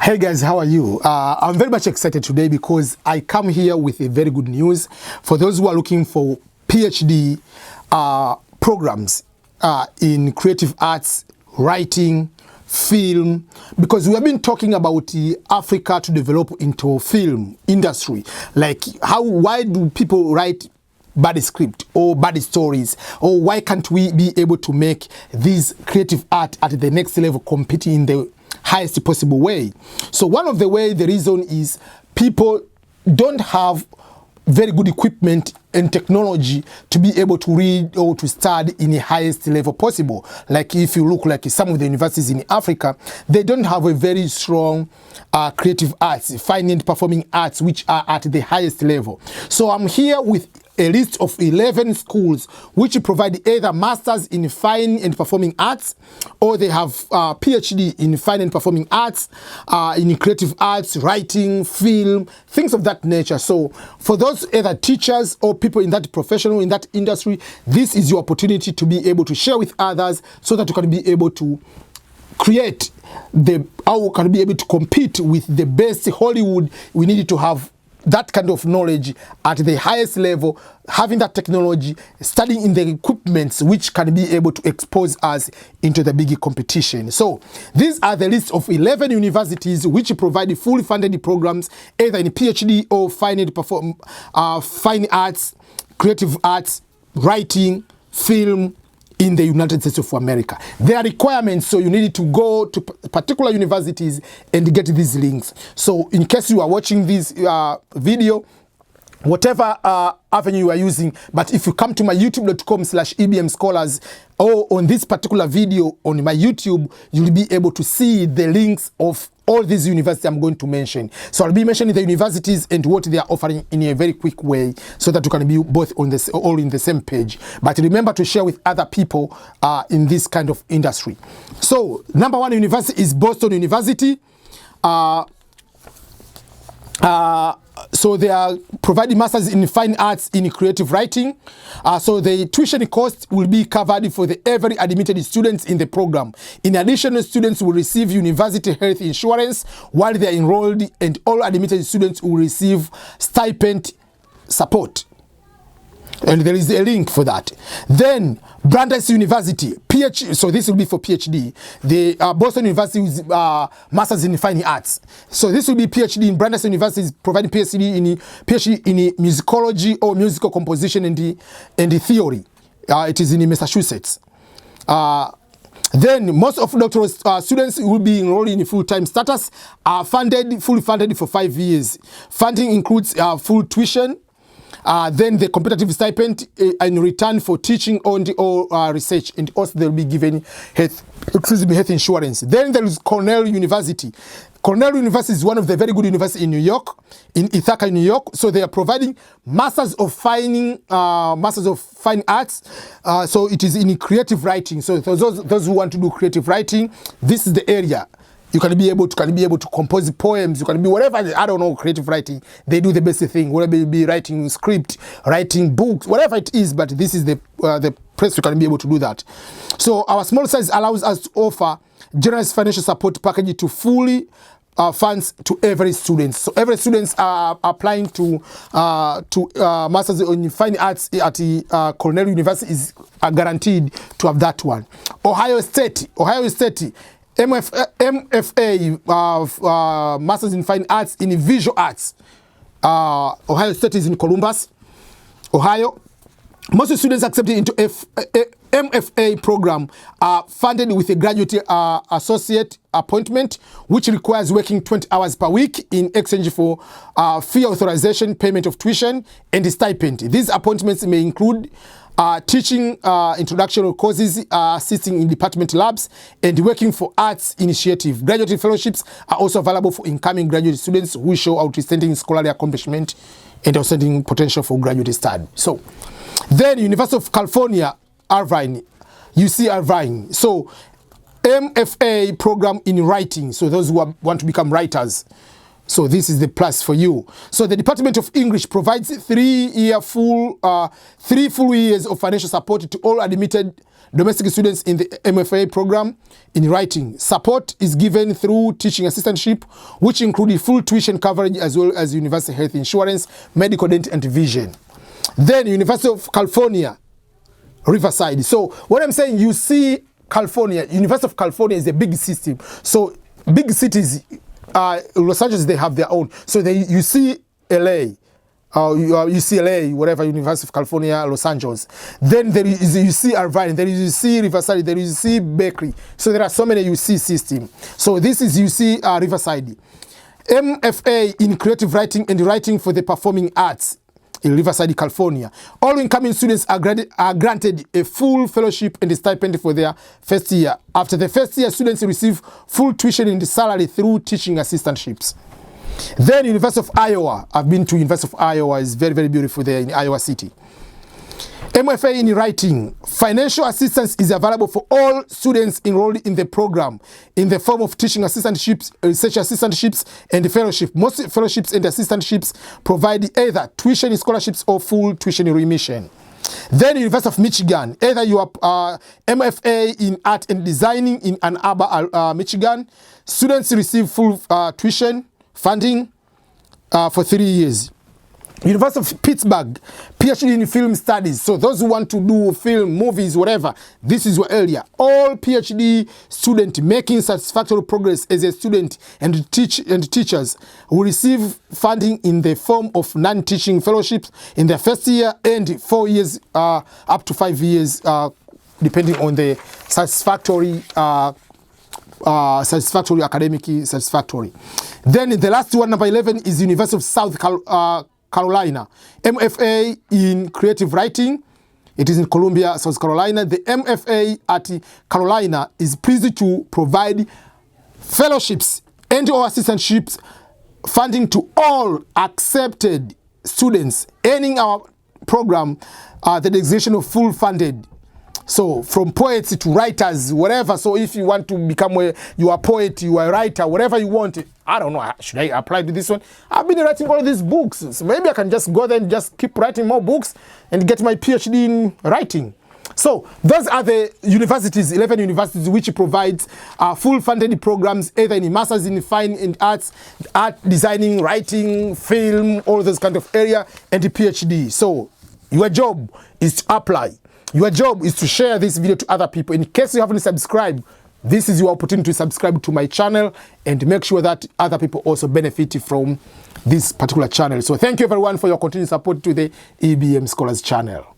Hey guys, how are you? I'm very much excited today because I come here with a very good news for those who are looking for PhD programs in creative arts, writing, film, because we have been talking about Africa to develop into a film industry. Like why do people write bad script or bad stories, or why can't we be able to make this creative art at the next level, competing in the highest possible way? So one of the reason is people don't have very good equipment and technology to be able to read or to study in the highest level possible. Like if you look like some of the universities in Africa, they don't have a very strong creative arts, fine and performing arts, which are at the highest level. So I'm here with a list of 11 schools which provide either masters in fine and performing arts, or they have PhD in fine and performing arts, in creative arts, writing, film, things of that nature. So for those either teachers or people in that professional, in that industry, this is your opportunity to be able to share with others so that you can be able to create how can be able to compete with the best Hollywood. We need to have that kind of knowledge at the highest level, having that technology, studying in the equipments which can be able to expose us into the big competition. So these are the list of 11 universities which provide fully funded programs either in PhD or fine arts, creative arts, writing, film, in the United States of America. There are requirements, so you need to go to particular universities and get these links. So in case you are watching this video, whatever avenue you are using, but if you come to my youtube.com/EBM Scholars, or on this particular video on my YouTube, you'll be able to see the links of all these universities I'm going to mention. So I'll be mentioning the universities and what they are offering in a very quick way, so that you can be both on this, all in the same page. But remember to share with other people in this kind of industry. So number one university is Boston University. So they are providing masters in fine arts in creative writing. So the tuition cost will be covered for every admitted students in the program. In addition, students will receive university health insurance while they are enrolled, and all admitted students will receive stipend support. And there is a link for that. Then Brandeis University, PhD, so this will be for PhD. The Boston University is Masters in Fine Arts. So this will be PhD in Brandeis University, is providing PhD in musicology or musical composition and the theory. It is in Massachusetts. Then most of doctoral students will be enrolled in full-time status, fully funded for 5 years. Funding includes full tuition, then the competitive stipend in return for teaching on or research, and also they'll be given health insurance. Then there is Cornell University. Cornell University is one of the very good universities in New York, in Ithaca, New York. So they are providing masters of fine arts. So it is in creative writing. So those who want to do creative writing, this is the area. You can be able to compose poems. You can be whatever, I don't know, creative writing. They do the best thing. Whatever you be writing script, writing books, whatever it is. But this is the place you can be able to do that. So our small size allows us to offer generous financial support package to fully funds to every student. So every students are applying to masters in fine arts at the Cornell University is guaranteed to have that one. Ohio State. MFA, Masters in Fine Arts in Visual Arts. Ohio State is in Columbus, Ohio. Most students accepted into MFA program are funded with a graduate associate appointment, which requires working 20 hours per week in exchange for fee authorization, payment of tuition, and the stipend. These appointments may include teaching introductional courses, assisting in department labs, and working for arts initiative. Graduate fellowships are also available for incoming graduate students who show outstanding scholarly accomplishment and outstanding potential for graduate study. So then University of California, Irvine, UC Irvine. So MFA program in writing. So those who want to become writers. So this is the plus for you. So the Department of English provides 3 full years of financial support to all admitted domestic students in the MFA program in writing. Support is given through teaching assistantship, which include full tuition coverage as well as university health insurance, medical, dental, and vision. Then University of California, Riverside. So what I'm saying, you see California, University of California is a big system. So big cities, Los Angeles, they have their own. So you see LA, UCLA, whatever, University of California, Los Angeles. Then you see Irvine, there is you see Riverside, there is you see Berkeley. So there are so many UC system. So this is UC Riverside. MFA in creative writing and writing for the performing arts in Riverside, California. All incoming students are granted a full fellowship and a stipend for their first year. After the first year, students receive full tuition and salary through teaching assistantships. Then University of Iowa. I've been to University of Iowa. It's very, very beautiful there in Iowa City. MFA in writing. Financial assistance is available for all students enrolled in the program in the form of teaching assistantships, research assistantships, and fellowship. Most fellowships and assistantships provide either tuition scholarships or full tuition remission. Then University of Michigan. Either you are MFA in art and designing in Ann Arbor, Michigan. Students receive full tuition funding for 3 years. University of Pittsburgh, PhD in film studies. So those who want to do film, movies, whatever, this is your area. All PhD students making satisfactory progress as a student and teachers will receive funding in the form of non-teaching fellowships in their first year and 4 years up to 5 years, depending on the satisfactory academic satisfactory. Then the last one, number 11, is University of South Carolina, MFA in creative writing. It is in Columbia, South Carolina. The MFA at Carolina is pleased to provide fellowships and or assistantships funding to all accepted students earning our program the designation of full funded. So from poets to writers, whatever. So if you want to become you are a poet, you are a writer, whatever you want. I don't know, should I apply to this one? I've been writing all these books. So maybe I can just go there and just keep writing more books and get my PhD in writing. So those are the universities, 11 universities, which provides full funded programs, either in masters in fine arts, art designing, writing, film, all those kind of area, and the PhD. So your job is to apply. Your job is to share this video to other people. In case you haven't subscribed, this is your opportunity to subscribe to my channel and make sure that other people also benefit from this particular channel. So thank you everyone for your continued support to the EBM Scholars channel.